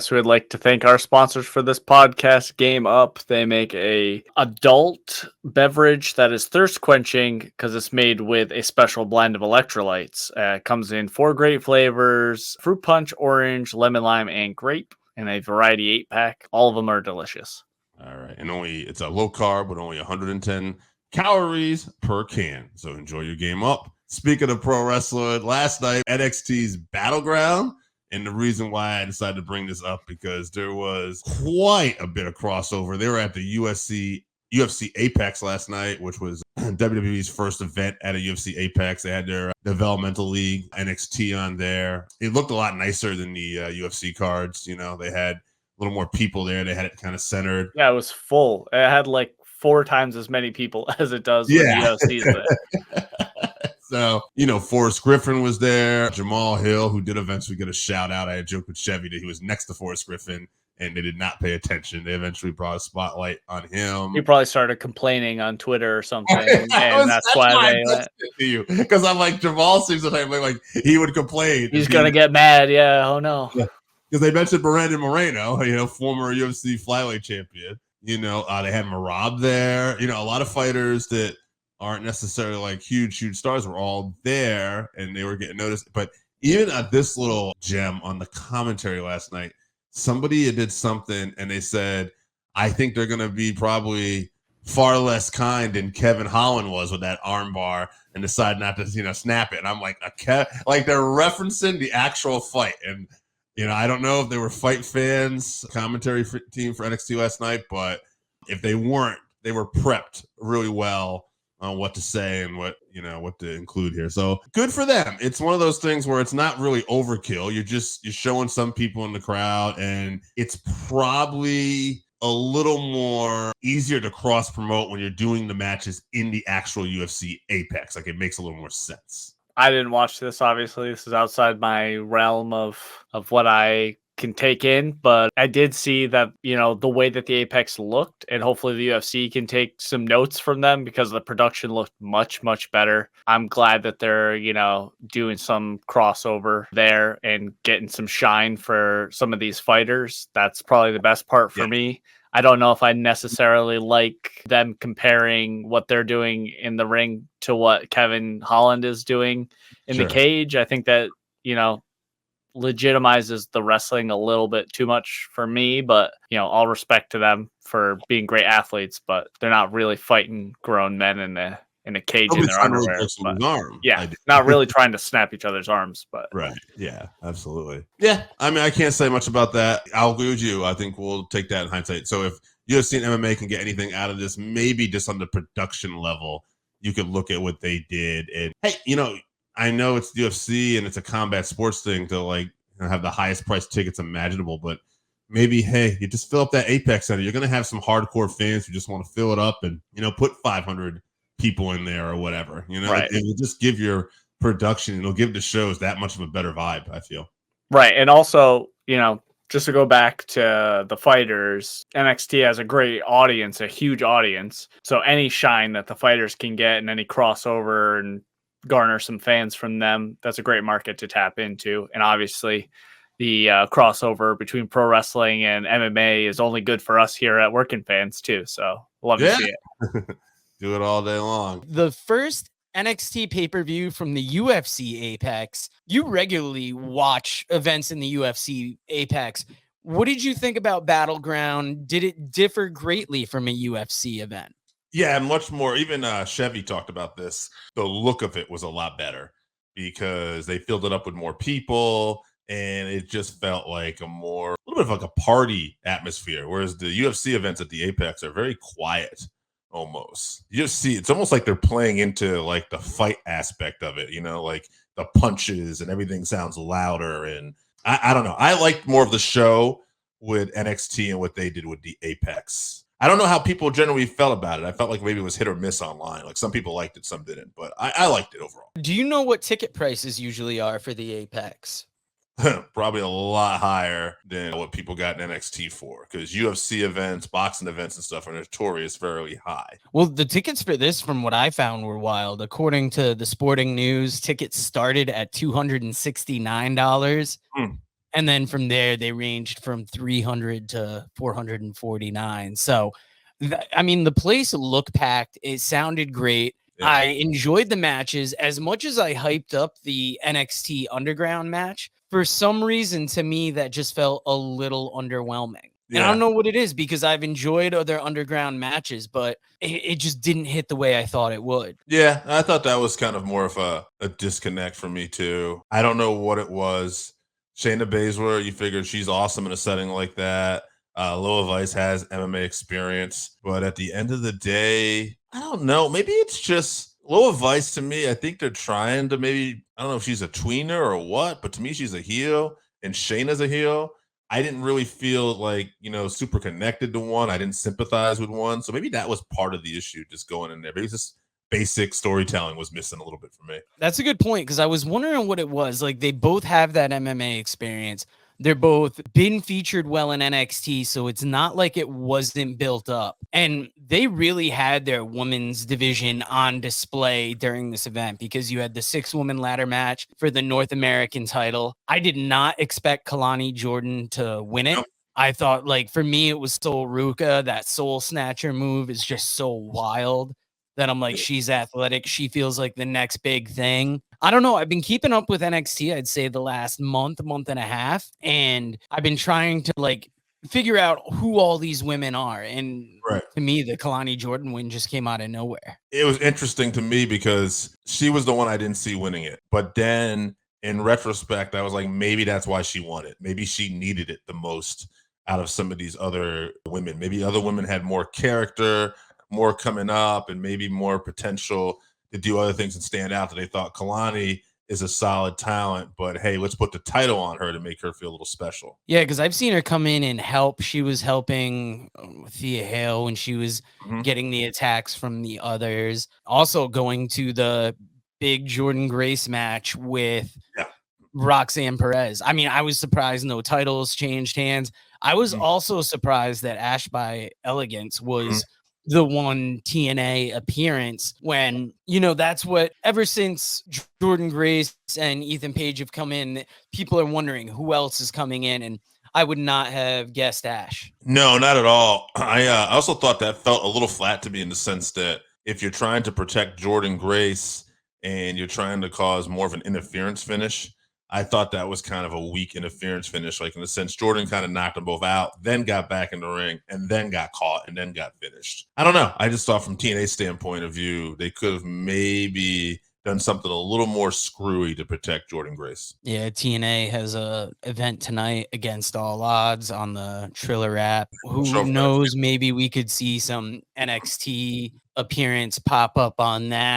So we'd like to thank our sponsors for this podcast, Game Up. They make a adult beverage that is thirst quenching because it's made with a special blend of electrolytes. It comes in 4 great flavors: fruit punch, orange, lemon lime, and grape, in a variety 8-pack. All of them are delicious. All right. And it's a low carb with only 110 calories per can. So enjoy your Game Up. Speaking of pro wrestling, last night, NXT's Battleground. And the reason why I decided to bring this up, because there was quite a bit of crossover. They were at the UFC Apex last night, which was WWE's first event at a UFC Apex. They had their developmental league, NXT, on there. It looked a lot nicer than the UFC cards. You know, they had a little more people there. They had it kind of centered. Yeah, it was full. It had like 4 times as many people as it does when UFC's there. So, Forrest Griffin was there. Jamal Hill, who did eventually get a shout out. I had joked with Chevy that he was next to Forrest Griffin, and they did not pay attention. They eventually brought a spotlight on him. He probably started complaining on Twitter or something, and that's why they went. Because I'm like, Jamal seems like he would complain. He's going to get mad. Yeah, oh no. Because they mentioned Brandon Moreno, former UFC flyweight champion. They had Marab there. A lot of fighters that aren't necessarily like huge stars were all there, and they were getting noticed. But even at this little gem on the commentary last night, somebody did something, and they said, I think they're going to be probably far less kind than Kevin Holland was with that arm bar, and decide not to, snap it. And I'm like, like they're referencing the actual fight. And, I don't know if they were fight fans, commentary team for NXT last night, but if they weren't, they were prepped really well on what to say and what to include here. So good for them. It's one of those things where it's not really overkill. You're showing some people in the crowd, and it's probably a little more easier to cross promote when you're doing the matches in the actual UFC Apex. Like, it makes a little more sense. I didn't watch this, obviously. This is outside my realm of what I can take in, but I did see that, the way that the Apex looked, and hopefully the UFC can take some notes from them, because the production looked much, much better. I'm glad that they're, doing some crossover there and getting some shine for some of these fighters. That's probably the best part for me. I don't know if I necessarily like them comparing what they're doing in the ring to what Kevin Holland is doing in the cage. I think that, legitimizes the wrestling a little bit too much for me, but all respect to them for being great athletes, but they're not really fighting grown men in a cage in their underwear. Not really trying to snap each other's arms, but right. Yeah, absolutely. Yeah. I mean, I can't say much about that. I'll agree with you. I think we'll take that in hindsight. So if UFC and MMA can get anything out of this, maybe just on the production level, you could look at what they did. And hey, I know it's UFC and it's a combat sports thing to have the highest price tickets imaginable, but maybe, hey, you just fill up that Apex Center. You're going to have some hardcore fans who just want to fill it up and, put 500 people in there or whatever. It will just give your production, it'll give the shows that much of a better vibe, I feel. Right. And also, just to go back to the fighters, NXT has a great audience, a huge audience. So any shine that the fighters can get and any crossover and garner some fans from them, that's a great market to tap into. And obviously the crossover between pro wrestling and MMA is only good for us here at Working Fans too. So love to see it. Do it all day long. The first NXT pay-per-view from the UFC Apex. You regularly watch events in the UFC Apex. What did you think about Battleground? Did it differ greatly from a UFC event? Yeah, much more. Even Chevy talked about this. The look of it was a lot better because they filled it up with more people, and it just felt like a little bit of like a party atmosphere. Whereas the UFC events at the Apex are very quiet, almost. It's almost like they're playing into like the fight aspect of it. Like the punches and everything sounds louder. And I don't know. I liked more of the show with NXT and what they did with the Apex. I don't know how people generally felt about it. I felt like maybe it was hit or miss online. Like some people liked it, some didn't, but I liked it overall. Do you know what ticket prices usually are for the Apex? Probably a lot higher than what people got in NXT for, because UFC events, boxing events and stuff are notorious very high. Well, the tickets for this, from what I found, were wild. According to the Sporting News, tickets started at $269. And then from there, they ranged from 300 to 449. So, I mean, the place looked packed. It sounded great. Yeah. I enjoyed the matches as much as I hyped up the NXT Underground match. For some reason, to me, that just felt a little underwhelming. And I don't know what it is because I've enjoyed other underground matches, but it just didn't hit the way I thought it would. Yeah, I thought that was kind of more of a disconnect for me too. I don't know what it was. Shayna Baszler, you figured she's awesome in a setting like that. Loa Vice has MMA experience, but at the end of the day, I don't know. Maybe it's just Loa Vice to me. I think they're trying to maybe, I don't know if she's a tweener or what, but to me, she's a heel and Shayna's a heel. I didn't really feel like, super connected to one. I didn't sympathize with one. So maybe that was part of the issue just going in there. Maybe just basic storytelling was missing a little bit for me. That's a good point because I was wondering what it was. Like they both have that MMA experience. They're both been featured well in NXT, so it's not like it wasn't built up. And they really had their women's division on display during this event because you had the 6-woman ladder match for the North American title. I did not expect Kalani Jordan to win it. Nope. I thought, like, for me, it was Sol Ruka. That Soul Snatcher move is just so wild that I'm like, she's athletic. She feels like the next big thing. I don't know. I've been keeping up with NXT, I'd say the last month and a half. And I've been trying to like figure out who all these women are. And to me, the Kalani Jordan win just came out of nowhere. It was interesting to me because she was the one I didn't see winning it. But then in retrospect, I was like, maybe that's why she won it. Maybe she needed it the most out of some of these other women. Maybe other women had more character, more coming up, and maybe more potential to do other things and stand out, that they thought Kalani is a solid talent, but hey, let's put the title on her to make her feel a little special. Yeah, because I've seen her come in and help. She was helping Thea Hale when she was getting the attacks from the others. Also going to the big Jordan Grace match with Roxanne Perez. I mean, I was surprised no titles changed hands. I was also surprised that Ash by Elegance was the one TNA appearance when, that's what, ever since Jordan Grace and Ethan Page have come in, people are wondering who else is coming in. And I would not have guessed Ash. No, not at all. I also thought that felt a little flat to me in the sense that if you're trying to protect Jordan Grace and you're trying to cause more of an interference finish, I thought that was kind of a weak interference finish. Like in the sense, Jordan kind of knocked them both out, then got back in the ring, and then got caught, and then got finished. I don't know. I just thought from TNA's standpoint of view, they could have maybe done something a little more screwy to protect Jordan Grace. Yeah, TNA has a event tonight against all odds on the Triller app. Who knows? Maybe we could see some NXT appearance pop up on that.